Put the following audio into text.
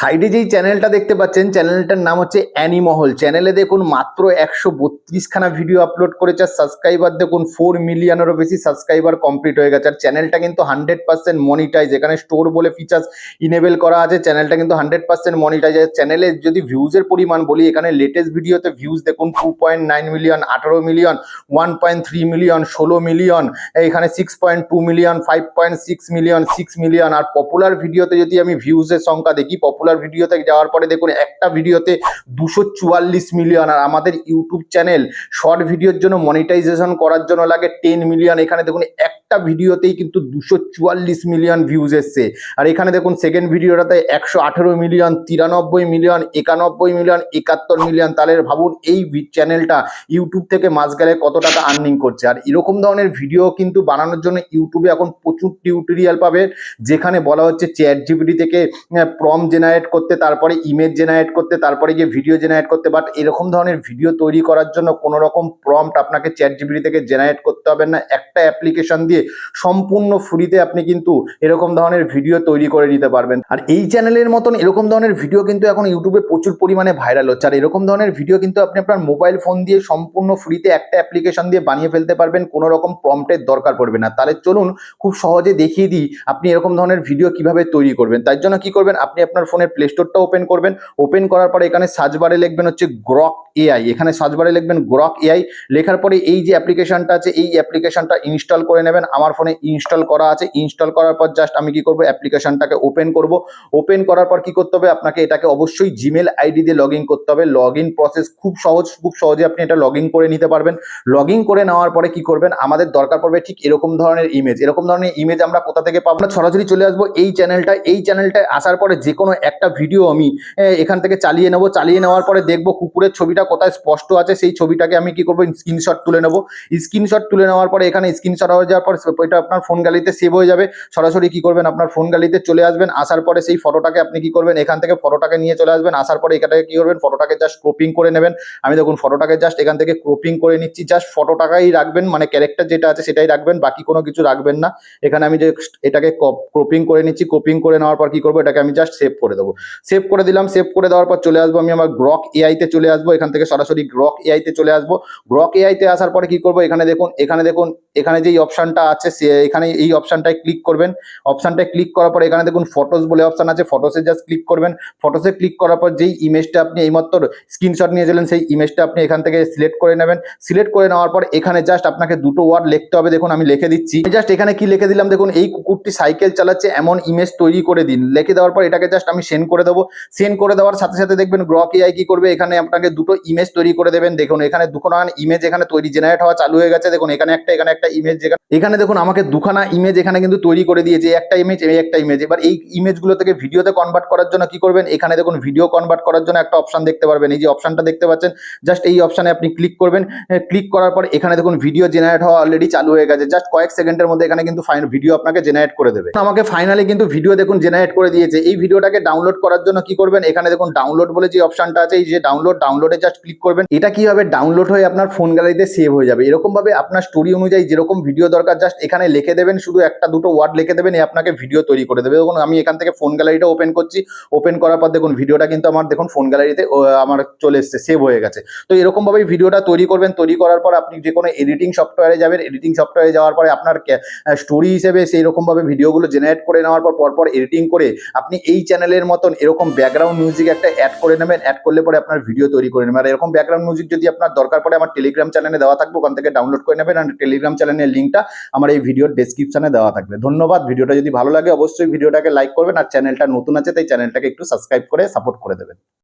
সাইডে যেই চ্যানেলটা দেখতে পাচ্ছেন চ্যানেলটার নাম হচ্ছে অ্যানিমহল। চ্যানেলে দেখুন মাত্র 132খানা ভিডিও আপলোড করেছে, আর সাবস্ক্রাইবার দেখুন 4 মিলিয়নেরও বেশি সাবস্ক্রাইবার কমপ্লিট হয়ে গেছে। আর চ্যানেলটা কিন্তু 100% মনিটাইজ, এখানে স্টোর বলে ফিচার্স ইনেবল করা আছে। চ্যানেলটা কিন্তু 100% মনিটাইজ। চ্যানেলে যদি ভিউজের পরিমাণ বলি, এখানে লেটেস্ট ভিডিওতে ভিউজ দেখুন 2.9 মিলিয়ন, 18 মিলিয়ন, 1.3 মিলিয়ন, 16 মিলিয়ন, এখানে 6.2 million, 5.6 million, 6 million. Are popular ভিডিওতে যদি আমি ভিউজের সংখ্যা দেখি, পপুলার ভিডিওতে যাওয়ার পরে দেখুন একটা ভিডিওতে 244 মিলিয়ন। আর আমাদের ইউটিউব চ্যানেল শর্ট ভিডিওর জন্য মনিটাইজেশন করার জন্য লাগে 10 মিলিয়ন। এখানে দেখুন একটা ভিডিওতেই কিন্তু 244 মিলিয়ন ভিউজ এসছে। আর এখানে দেখুন সেকেন্ড ভিডিওটাতে 118 মিলিয়ন, 93 মিলিয়ন, 91 মিলিয়ন, 71 মিলিয়ন। তাহলে ভাবুন এই চ্যানেলটা ইউটিউব থেকে মাস গেলে কত টাকা আর্নিং করছে। আর এরকম ধরনের ভিডিও কিন্তু বানানোর জন্য ইউটিউবে এখন প্রচুর টিউটোরিয়াল পাবেন, যেখানে বলা হচ্ছে চ্যাট জিপিটি থেকে প্রম্পট জেনারেট করতে, তারপরে ইমেজ জেনারেট করতে, তারপরে গিয়ে ভিডিও জেনারেট করতে। বাট এরকম ধরনের ভিডিও তৈরি করার জন্য কোনো রকম প্রম্পট আপনাকে চ্যাট জিপিটি থেকে জেনারেট করতে হবে না। একটা অ্যাপ্লিকেশন দিয়ে সম্পূর্ণ ফ্রিতে আপনি কিন্তু এরকম ধরনের ভিডিও তৈরি করে নিতে পারবেন। আর এই চ্যানেলের মতন এরকম ধরনের ভিডিও কিন্তু এখন ইউটিউবে প্রচুর পরিমাণে ভাইরাল হচ্ছে। আর এরকম ধরনের ভিডিও কিন্তু আপনি আপনার মোবাইল ফোন দিয়ে সম্পূর্ণ ফ্রিতে একটা অ্যাপ্লিকেশন দিয়ে বানিয়ে ফেলতে পারবেন, কোনো রকম প্রম্পটের দরকার পড়বে না। তাহলে চলুন খুব সহজে দেখিয়ে দিই আপনি এরকম ধরনের ভিডিও কিভাবে তৈরি করবেন। তার জন্য কি করবেন, আপনি আপনার ফোনের প্লে স্টোরটা ওপেন করবেন। ওপেন করার পরে এখানে সার্চ বারে লিখবেন হচ্ছে গ্রক এআই। এখানে সার্চ বারে লিখবেন গ্রক এআই। লেখার পরে এই যে অ্যাপ্লিকেশনটা আছে, এই অ্যাপ্লিকেশনটা ইনস্টল করে নেবেন। আমার ফোনে ইনস্টল করা আছে। ইনস্টল করার পর জাস্ট আমি কি করব, অ্যাপ্লিকেশনটাকে ওপেন করব। ওপেন করার পর কি করতে হবে, আপনাকে এটাকে অবশ্যই জিমেল আইডি দিয়ে লগ ইন করতে হবে। লগ ইন প্রসেস খুব সহজ, খুব সহজে আপনি এটা লগ ইন করে নিতে পারবেন। লগ ইন করে নেওয়ার পরে কি করবেন, আমাদের দরকার পড়বে ঠিক এরকম ধরনের ইমেজ। এরকম ধরনের ইমেজ আমরা কোথা থেকে পাবো, সরাসরি চলে আসবো এই চ্যানেলটায়। এই চ্যানেলটায় আসার পরে যে কোনো একটা ভিডিও আমি এখান থেকে চালিয়ে নেব। চালিয়ে নেওয়ার পরে দেখবো কুকুরের ছবিটা কোথায় স্পষ্ট আছে, সেই ছবিটাকে আমি কি করবো, স্ক্রিনশট তুলে নেবো। স্ক্রিনশট তুলে নেওয়ার পরে এখানে স্ক্রিনশট হয়ে যাওয়ার পর ওইটা আপনার ফোন গ্যালারিতে সেভ হয়ে যাবে। সরাসরি কি করবেন, আপনার ফোন গ্যালারিতে চলে আসবেন। আসার পরে সেই ফটোটাকে আপনি কি করবেন, এখান থেকে ফটোটাকে নিয়ে চলে আসবেন। আসার পরে এখানটাকে কি করবেন, ফটোটাকে জাস্ট ক্রপিং করে নেবেন। আমি দেখুন ফটোটাকে জাস্ট এখান থেকে ক্রপিং করে নিচ্ছি। জাস্ট ফটোটাকেই রাখবেন, মানে ক্যারেক্টার যেটা আছে সেটাই রাখবেন, বাকি কোনো কিছু রাখবেন না। এখানে আমি যে এটাকে ক্রপিং করে নিচ্ছি। ক্রপিং করে নেওয়ার পর কি করবো, এটাকে আমি জাস্ট সেভ করে দেবো। সেভ করে দিলাম। সেভ করে দেওয়ার পর চলে আসবো আমি আমার গ্রক এআইতে চলে আসবো। এখান থেকে সরাসরি গ্রক এআইতে চলে আসবো। গ্রক এআইতে আসার পরে কি করবো, এখানে দেখুন এখানে যেই অপশনটা আছে এখানে এই অপশনটায় ক্লিক করবেন। অপশনটায় ক্লিক করার পর এখানে দেখুন ফটোস বলে অপশন আছে, ফটোসে জাস্ট ক্লিক করবেন। ফটোসে ক্লিক করার পর যেই ইমেজটা আপনি এইমাত্র স্ক্রিনশট নিয়েছিলেন, সেই ইমেজটা আপনি এখান থেকে সিলেক্ট করে নেবেন। সিলেক্ট করে নেওয়ার পর এখানে জাস্ট আপনাকে দুটো ওয়ার্ড লিখতে হবে। দেখুন আমি লিখে দিচ্ছি। জাস্ট এখানে কি লিখে দিলাম, দেখুন এই কুকুরটি সাইকেল চালাচ্ছে এমন ইমেজ তৈরি করে দিন। লিখে দেওয়ার পর এটাকে জাস্ট আমি সেন্ড করে দেবো। সেন্ড করে দেওয়ার সাথে সাথে দেখবেন গ্রক এআই কি করবে, এখানে আপনাকে দুটো ইমেজ তৈরি করে দেবেন। দেখুন এখানে দুখানা ইমেজ এখানে তৈরি জেনারেট হওয়া চালু হয়ে গেছে। দেখুন এখানে একটা ইমেজ, এখানে দেখুন আমাকে দুখানা ইমেজ এখানে কিন্তু তৈরি করে দিয়েছে। একটা ইমেজ, এই একটা ইমেজ। এবার এই ইমেজগুলো থেকে ভিডিওতে কনভার্ট করার জন্য কি করবেন, এখানে দেখুন ভিডিও কনভার্ট করার জন্য একটা অপশন দেখতে পারবেন। এই যে অপশনটা দেখতে পাচ্ছেন, জাস্ট এই অপশনে আপনি ক্লিক করবেন। ক্লিক করার পর এখানে দেখুন ভিডিও জেনারেট হওয়া অলরেডি চালু হয়ে গেছে। জাস্ট কয়েক সেকেন্ডের মধ্যে এখানে কিন্তু ভিডিও আপনাকে জেনারেট করে দেবে। আমাকে ফাইনালি কিন্তু ভিডিও দেখুন জেনারেট করে দিয়েছে। এই ভিডিওটাকে ডাউনলোড করার জন্য কি করবেন, এখানে দেখুন ডাউনলোড বলে যে অপশনটা আছে, এই যে ডাউনলোডে জাস্ট ক্লিক করবেন। এটা কি হবে, ডাউনলোড হয়ে আপনার ফোন গ্যালারিতে সেভ হয়ে যাবে। এরকম ভাবে আপনার স্টোরি অনুযায়ী যেরকম ভিডিও দরকার জাস্ট এখানে লিখে দেবেন, শুধু একটা দুটো ওয়ার্ড লিখে দেবেন, আপনাকে ভিডিও তৈরি করে দেবে। দেখুন আমি এখান থেকে ফোন গ্যালারিটা ওপেন করছি। ওপেন করার পর দেখুন ভিডিওটা কিন্তু আমার দেখুন ফোন গ্যালারিতে আমার চলে এসেছে, সেভ হয়ে গেছে। তো এরকম ভাবে ভিডিওটা তৈরি করবেন। তৈরি করার পর আপনি যে কোনো এডিটিং সফটওয়্যারে যাবেন। এডিটিং সফটওয়্যারে যাওয়ার পরে আপনার স্টোরি হিসেবে সেই রকম ভাবে ভিডিওগুলো জেনারেট করে নেওয়ার পর পরপর এডিটিং করে আপনি এই চ্যানেলের মতন এরকম ব্যাকগ্রাউন্ড মিউজিক একটা অ্যাড করে নেবেন। অ্যাড করলে পরে আপনার ভিডিও তৈরি করে নেবেন। আর এরকম ব্যাকগ্রাউন্ড মিউজিক যদি আপনার দরকার পড়ে, আমার টেলিগ্রাম চ্যানেলে দেওয়া থাকবে, ওখান থেকে ডাউনলোড করে নেবেন। আর টেলিগ্রাম চ্যানেলের লিঙ্কটা আমার এই ভিডিওর ডেসক্রিপশনে দেওয়া থাকবে। ধন্যবাদ। ভিডিওটা যদি ভালো লাগে অবশ্যই ভিডিওটাকে লাইক করবেন। আর চ্যানেলটা নতুন আছে তাই চ্যানেলটাকে একটু সাবস্ক্রাইব করে সাপোর্ট করে দেবেন।